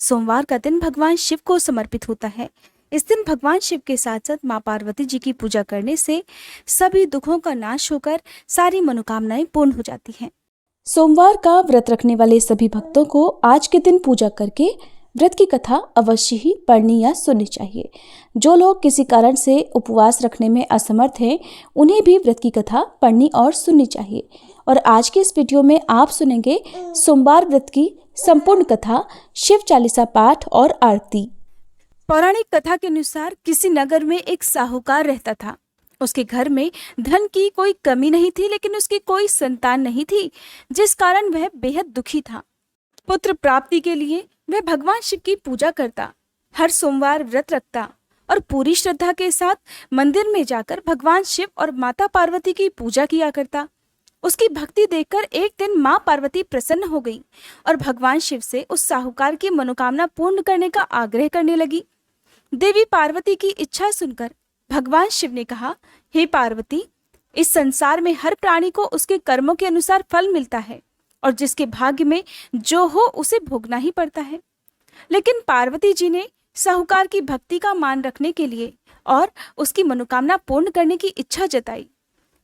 सोमवार का दिन भगवान शिव को समर्पित होता है। इस दिन भगवान शिव के साथ साथ माँ पार्वती जी की पूजा करने से सभी दुखों का नाश होकर सारी मनोकामनाएं पूर्ण हो जाती हैं। सोमवार का व्रत रखने वाले सभी भक्तों को आज के दिन पूजा करके व्रत की कथा अवश्य ही पढ़नी या सुननी चाहिए। जो लोग किसी कारण से उपवास रखने में असमर्थ हैं, उन्हें भी व्रत की कथा पढ़नी और सुननी चाहिए। और आज के इस वीडियो में आप सुनेंगे सोमवार व्रत की संपूर्ण कथा, शिव चालीसा पाठ और आरती। पौराणिक कथा के अनुसार किसी नगर में एक साहूकार रहता था। उसके घर में धन की कोई कमी नहीं थी, लेकिन उसकी कोई संतान नहीं थी, जिस कारण वह बेहद दुखी था। पुत्र प्राप्ति के लिए वह भगवान शिव की पूजा करता, हर सोमवार व्रत रखता और पूरी श्रद्धा के साथ मंदिर में जाकर भगवान शिव और माता पार्वती की पूजा किया करता। उसकी भक्ति देखकर एक दिन माँ पार्वती प्रसन्न हो गई और भगवान शिव से उस साहूकार की मनोकामना पूर्ण करने का आग्रह करने लगी। देवी पार्वती की इच्छा सुनकर भगवान शिव ने कहा, हे पार्वती, इस संसार में हर प्राणी को उसके कर्मों के अनुसार फल मिलता है और जिसके भाग्य में जो हो उसे भोगना ही पड़ता है। लेकिन पार्वती जी ने साहूकार की भक्ति का मान रखने के लिए और उसकी मनोकामना पूर्ण करने की इच्छा जताई।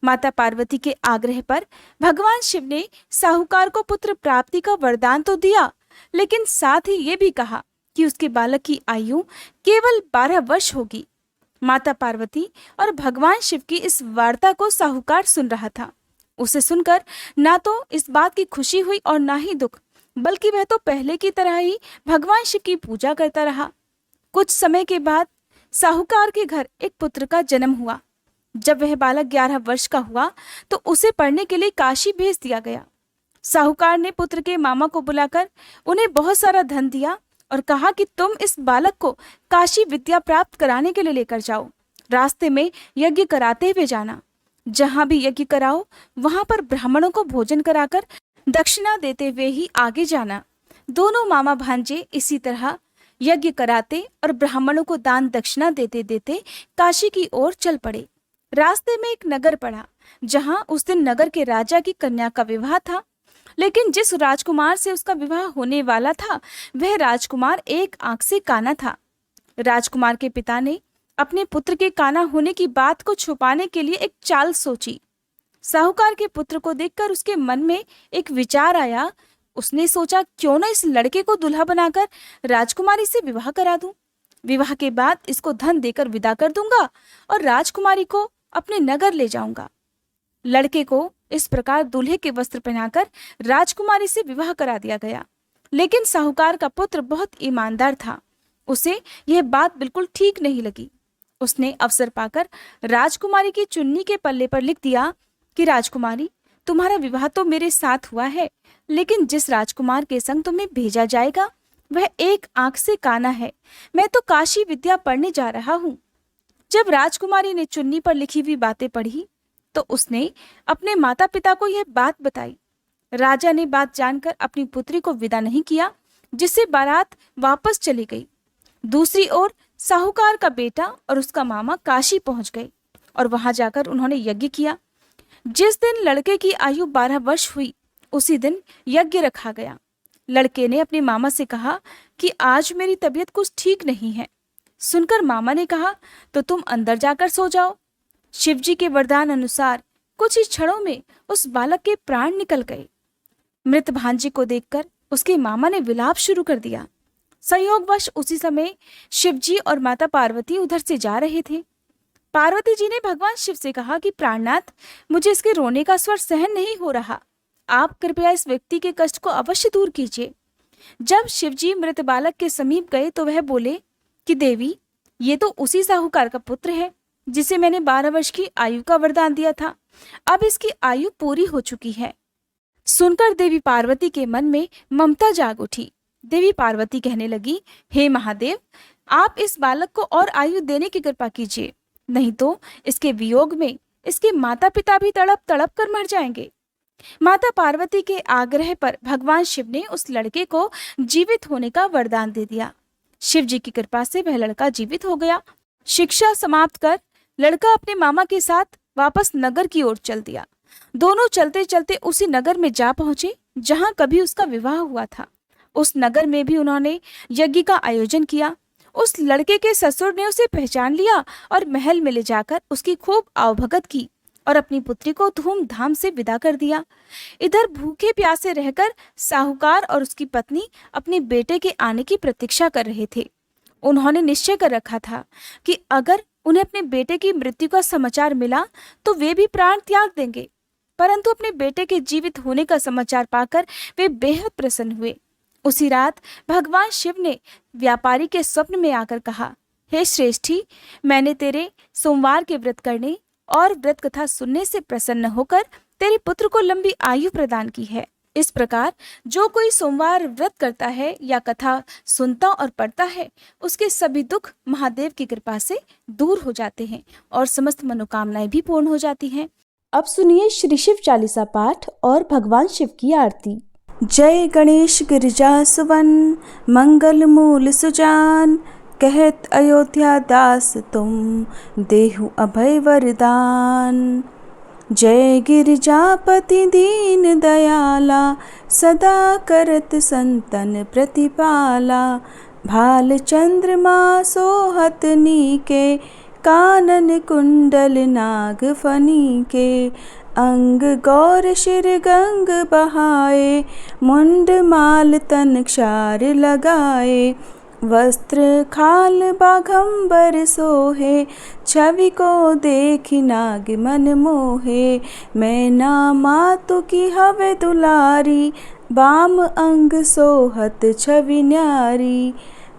माता पार्वती के आग्रह पर भगवान शिव ने साहूकार को पुत्र प्राप्ति का वरदान तो दिया, लेकिन साथ ही ये भी कहा कि उसके बालक की आयु केवल 12 वर्ष होगी। माता पार्वती और भगवान शिव की इस वार्ता को साहूकार सुन रहा था। उसे सुनकर ना तो इस बात की खुशी हुई और ना ही दुख, बल्कि वह तो पहले की तरह ही भगवान शिव की पूजा करता रहा। कुछ समय के बाद साहूकार के घर एक पुत्र का जन्म हुआ। जब वह बालक 11 वर्ष का हुआ तो उसे पढ़ने के लिए काशी भेज दिया गया। साहूकार ने पुत्र के मामा को बुलाकर उन्हें बहुत सारा धन दिया और कहा कि तुम इस बालक को काशी विद्या प्राप्त कराने के लिए लेकर जाओ। रास्ते में यज्ञ कराते हुए जाना। जहां भी यज्ञ कराओ वहां पर ब्राह्मणों को भोजन कराकर दक्षिणा देते हुए ही आगे जाना। दोनों मामा भांजे इसी तरह यज्ञ कराते और ब्राह्मणों को दान दक्षिणा देते देते काशी की ओर चल पड़े। रास्ते में एक नगर पड़ा, जहां उस दिन नगर के राजा की कन्या का विवाह था। लेकिन जिस राजकुमार से उसका विवाह होने वाला था, वह राजकुमार एक आंख से काना था। राजकुमार के पिता ने अपने पुत्र के काना होने की बात को छुपाने के लिए एक चाल सोची। साहूकार के पुत्र को देखकर उसके मन में एक विचार आया। उसने सोचा, क्यों न इस लड़के को दूल्हा बनाकर राजकुमारी से विवाह करा दूं। विवाह के बाद इसको धन देकर विदा कर दूंगा और राजकुमारी को अपने नगर ले जाऊंगा। लड़के को इस प्रकार दूल्हे के वस्त्र पहनाकर राजकुमारी से विवाह करा दिया गया। लेकिन साहूकार का पुत्र बहुत ईमानदार था। उसे यह बात बिल्कुल ठीक नहीं लगी। उसने अवसर पाकर राजकुमारी की चुन्नी के पल्ले पर लिख दिया कि राजकुमारी, तुम्हारा विवाह तो मेरे साथ हुआ है, लेकिन जिस राजकुमार के संग तुम्हें भेजा जाएगा वह एक आंख से काना है। मैं तो काशी विद्या पढ़ने जा रहा हूँ। जब राजकुमारी ने चुन्नी पर लिखी हुई बातें पढ़ी तो उसने अपने माता पिता को यह बात बताई। राजा ने बात जानकर अपनी पुत्री को विदा नहीं किया, जिससे बारात वापस चली गई। दूसरी ओर साहूकार का बेटा और उसका मामा काशी पहुंच गए और वहां जाकर उन्होंने यज्ञ किया। जिस दिन लड़के की आयु 12 वर्ष हुई, उसी दिन यज्ञ रखा गया। लड़के ने अपने मामा से कहा कि आज मेरी तबीयत कुछ ठीक नहीं है। सुनकर मामा ने कहा, तो तुम अंदर जाकर सो जाओ। शिवजी के वरदान अनुसार कुछ ही क्षणों में उस बालक के प्राण निकल गए। मृत भांजे को देखकर उसके मामा ने विलाप शुरू कर दिया। संयोगवश उसी समय शिवजी और माता पार्वती उधर से जा रहे थे। पार्वती जी ने भगवान शिव से कहा कि प्राणनाथ, मुझे इसके रोने का स्वर सहन नहीं हो रहा। आप कृपया इस व्यक्ति के कष्ट को अवश्य दूर कीजिए। जब शिवजी मृत बालक के समीप गए तो वह बोले कि देवी, ये तो उसी साहूकार का पुत्र है जिसे मैंने 12 वर्ष की आयु का वरदान दिया था। अब इसकी आयु पूरी हो चुकी है। सुनकर देवी पार्वती के मन में ममता जाग उठी। देवी पार्वती कहने लगी, हे महादेव, आप इस बालक को और आयु देने की कृपा कीजिए, नहीं तो इसके वियोग में इसके माता पिता भी तड़प तड़प कर मर जाएंगे। माता पार्वती के आग्रह पर भगवान शिव ने उस लड़के को जीवित होने का वरदान दे दिया। शिव जी की कृपा से वह लड़का जीवित हो गया। शिक्षा समाप्त कर लड़का अपने मामा के साथ वापस नगर की ओर चल दिया। दोनों चलते चलते उसी नगर में जा पहुंचे जहां कभी उसका विवाह हुआ था। उस नगर में भी उन्होंने यज्ञ का आयोजन किया। उस लड़के के ससुर ने उसे पहचान लिया और महल में ले जाकर उसकी खूब आवभगत की और अपनी पुत्री को धूमधाम से विदा कर दिया। इधर भूखे प्यासे रहकर साहूकार और उसकी पत्नी अपने बेटे के आने की प्रतीक्षा कर रहे थे। उन्होंने निश्चय कर रखा था कि अगर उन्हें अपने बेटे की मृत्यु का समाचार मिला तो वे भी प्राण त्याग देंगे, परंतु अपने बेटे के जीवित होने का समाचार पाकर वे बेहद प्रसन्न हुए। उसी रात भगवान शिव ने व्यापारी के स्वप्न में आकर कहा, हे श्रेष्ठी, मैंने तेरे सोमवार के व्रत करने और व्रत कथा सुनने से प्रसन्न होकर तेरे पुत्र को लंबी आयु प्रदान की है। इस प्रकार जो कोई सोमवार व्रत करता है या कथा सुनता और पढ़ता है, उसके सभी दुख महादेव की कृपा से दूर हो जाते हैं और समस्त मनोकामनाएं भी पूर्ण हो जाती हैं। अब सुनिए श्री शिव चालीसा पाठ और भगवान शिव की आरती। जय गणेश गिरिजा सुवन, मंगल मूल सुजान, कहत अयोध्या दास तुम, देहु अभय वरदान। जय गिरिजापति दीन दयाला, सदा करत संतन प्रतिपाला। भाल चंद्रमा सोहत नीके, कानन कुंडल नाग फनी के। अंग गौर शिर गंग बहाए, मुंड माल तन क्षार लगाए। वस्त्र खाल बाघंबर सोहे, छवि को देखी नाग मन मोहे। मैं ना मातु की हवे दुलारी, बाम अंग सोहत छवि न्यारी।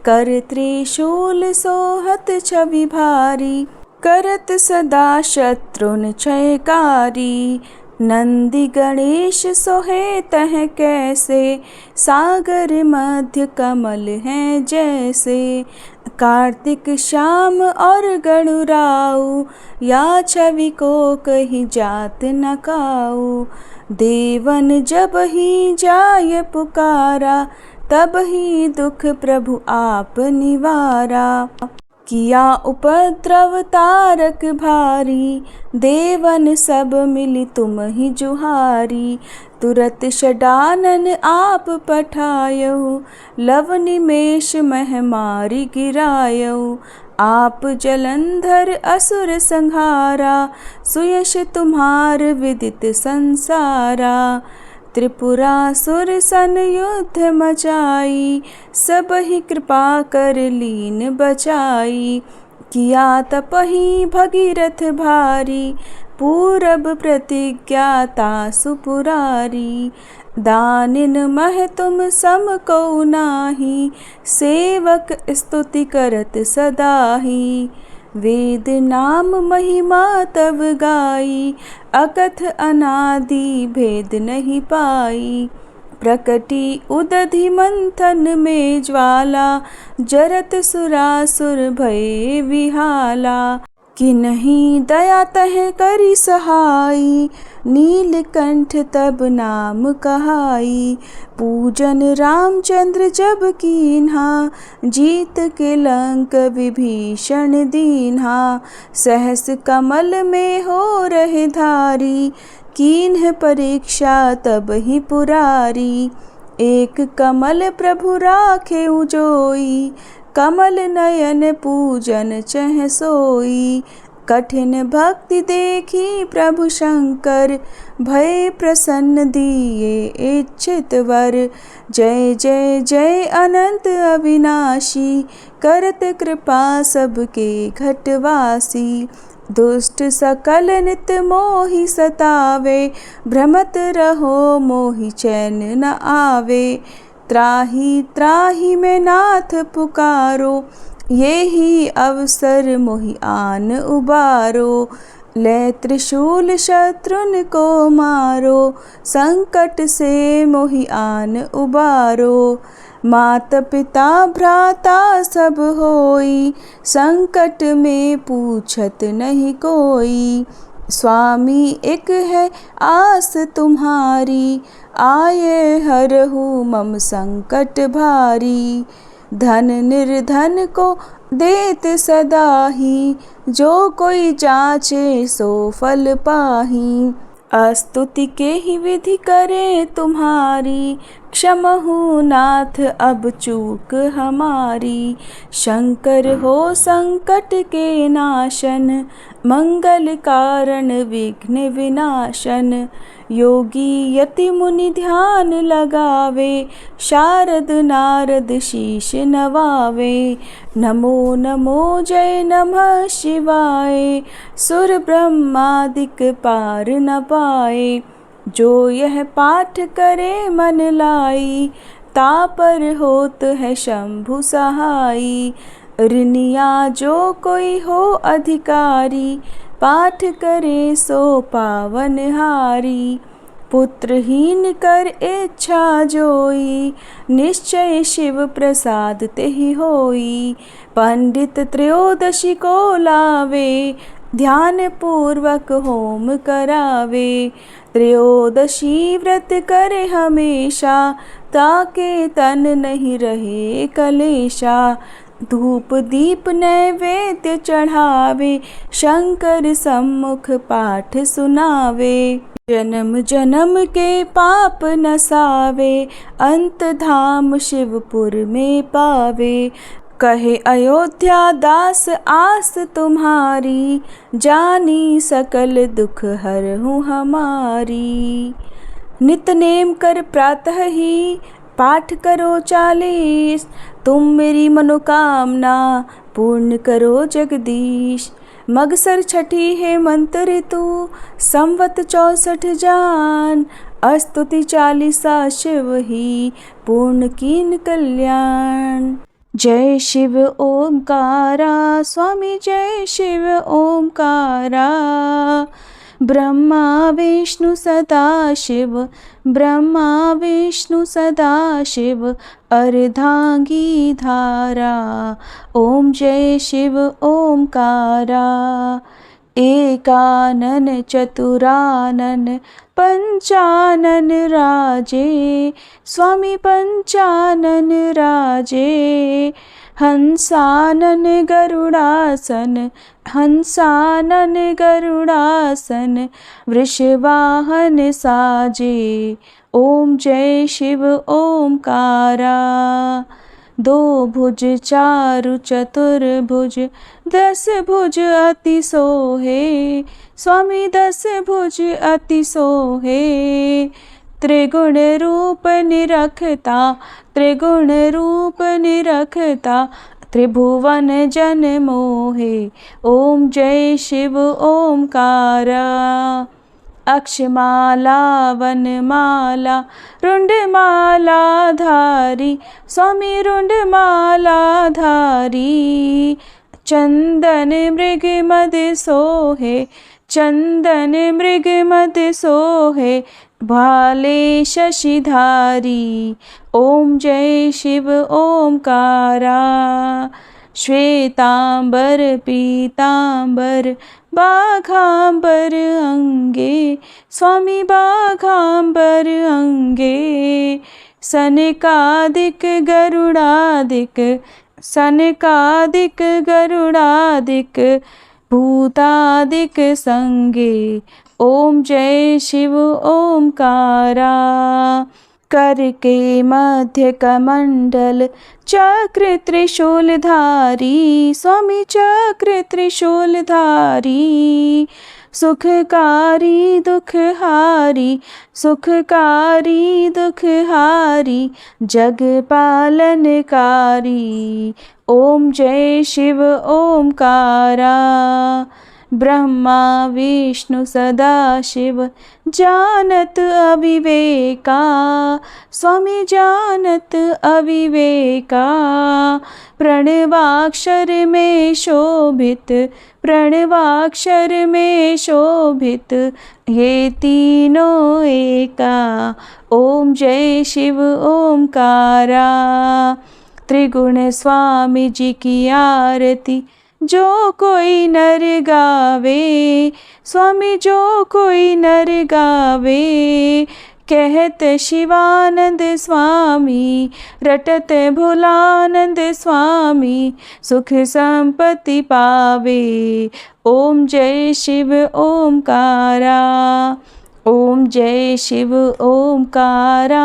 कर त्रिशूल सोहत छवि भारी, करत सदा शत्रुन क्षयकारी। नंदी गणेश सोहे तह कैसे, सागर मध्य कमल हैं जैसे। कार्तिक श्याम और गणुराऊ, या छवि को कहीं जात न काऊ। देवन जब ही जाय पुकारा, तब ही दुख प्रभु आप निवारा। किया उपद्रव तारक भारी, देवन सब मिली तुम ही जुहारी। तुरत षडानन आप पठायऊ, लव निमेष मह मारी गिरायऊ। आप जलंधर असुर संहारा, सुयश तुम्हार विदित संसारा। त्रिपुरासुर सन युद्ध मचाई, सब ही कृपा कर लीन बचाई। किया तपहि भगीरथ भारी, पूरब प्रतिज्ञाता सुपुरारी। दानिन मह तुम सम को नाही, सेवक स्तुति करत सदाही। वेद नाम महिमा तब गाई, अकथ अनादि भेद नहीं पाई। प्रकटी उदधि मंथन में ज्वाला, जरत सुरासुर भये विहाला। कि नहीं दया तह करी सहाई, नीलकंठ तब नाम कहाई। पूजन रामचंद्र जब कीन्हा, जीत के लंक विभीषण दीन्हा। सहस कमल में हो रहे धारी, कीन्ह परीक्षा तब ही पुरारी। एक कमल प्रभु राखे उजोई, कमल नयन पूजन चह सोई। कठिन भक्ति देखी प्रभु शंकर, भय प्रसन्न दिए इच्छित वर। जय जय जय अनंत अविनाशी, करत कृपा सबके घटवासी। दुष्ट सकल नित मोहि सतावे, भ्रमत रहो मोहि चैन न आवे। त्राहि त्राहि में नाथ पुकारो, ये ही अवसर मोहि आन उबारो। ले त्रिशूल शत्रुन को मारो, संकट से मोहि आन उबारो। मात पिता भ्राता सब होई, संकट में पूछत नहीं कोई। स्वामी एक है आस तुम्हारी, आये हरहु मम संकट भारी। धन निर्धन को देत सदा ही, जो कोई जाचे सो फल पाही। स्तुति के ही विधि करे तुम्हारी, क्षमहु नाथ अब चूक हमारी। शंकर हो संकट के नाशन, मंगल कारण विघ्न विनाशन। योगी यति मुनि ध्यान लगावे, शारद नारद शीश नवावे। नमो नमो जय नमः शिवाय, सुर ब्रह्मादिक पार न पाए। जो यह पाठ करे मन लाई, तापर होत है शंभु सहाई। ऋनिया जो कोई हो अधिकारी, पाठ करे सो पावन हारी। पुत्रहीन कर इच्छा जोई, निश्चय शिव प्रसाद तेहि होई। पंडित त्रयोदशी को लावे, ध्यान पूर्वक होम करावे। त्रयोदशी व्रत करे हमेशा, ताके तन नहीं रहे कलेशा। धूप दीप नैवेद्य चढ़ावे, शंकर सम्मुख पाठ सुनावे। जन्म जन्म के पाप नसावे, अंत धाम शिवपुर में पावे। कहे अयोध्या दास आस तुम्हारी, जानी सकल दुख हरहु हमारी। नित नेम कर प्रातः ही, पाठ करो 40। तुम मेरी मनोकामना, पूर्ण करो जगदीश। मगसर छठी है मंत्र ऋतु, संवत 64 जान। स्तुति 40 शिव ही, पूर्ण कीन कल्याण। जय शिव ओमकारा, स्वामी जय शिव ओमकारा। ब्रह्मा विष्णु सदा शिव, ब्रह्मा विष्णु सदा शिव, अर्धांगी धारा। ओम जय शिव ओमकारा। एकानन चतुरानन पंचानन राजे, स्वामी पंचानन राजे। हंसानन गरुड़ासन, हंसानन गरुड़ासन, वृषवाहन साजे। ओम जय शिव ओमकारा। 2 भुज 4 चतुर्भुज, 10 भुज अति सोहे, स्वामी 10 भुज अति सोहे। त्रिगुण रूप निरखता, त्रिगुण रूप निरखता, त्रिभुवन जन मोहे। ओम जय शिव ओमकारा। अक्षमाला वनमाला, रुंडमाला धारी, स्वामी रुंडमाला धारी। चंदन मृग मद सोहे, चंदन मृग मद सोहे, भाले शशिधारी। ओम जय शिव ओमकारा। श्वेतांबर पीतांबर, बाघांबर अंगे, स्वामी बाघांबर अंगे। सनकादिक गरुड़ादिक, सनकादिक गरुड़ादिक, भूतादिक संगे। ओम जय शिव ओमकारा। कर के मध्य कमंडल, चक्र त्रिशूलधारी, स्वामी चक्र त्रिशूलधारी। सुखकारी दुखहारी, सुखकारी दुखहारी, जग पालनकारी। ओम जय शिव ओमकारा। ब्रह्मा विष्णु सदा शिव, जानत अविवेका, स्वामी जानत अविवेका। प्रणवाक्षर में शोभित, प्रणवाक्षर में शोभित, ये तीनों एका। ओम जय शिव ओमकारा। त्रिगुण स्वामी जी की आरती, जो कोई नर गावे, स्वामी जो कोई नर गावे। कहत शिवानंद स्वामी, रटत भोलानंद स्वामी, सुख संपत्ति पावे। ओम जय शिव ओमकारा। ओम जय शिव ओमकारा,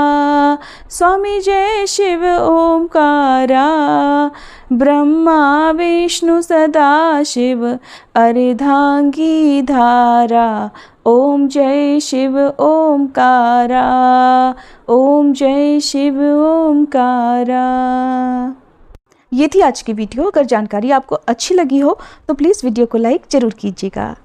स्वामी जय शिव ओमकारा, ब्रह्मा विष्णु सदा शिव अर्धांगी धारा। ओम जय शिव ओमकारा, ओम जय शिव ओमकारा। ये थी आज की वीडियो। अगर जानकारी आपको अच्छी लगी हो तो प्लीज़ वीडियो को लाइक ज़रूर कीजिएगा।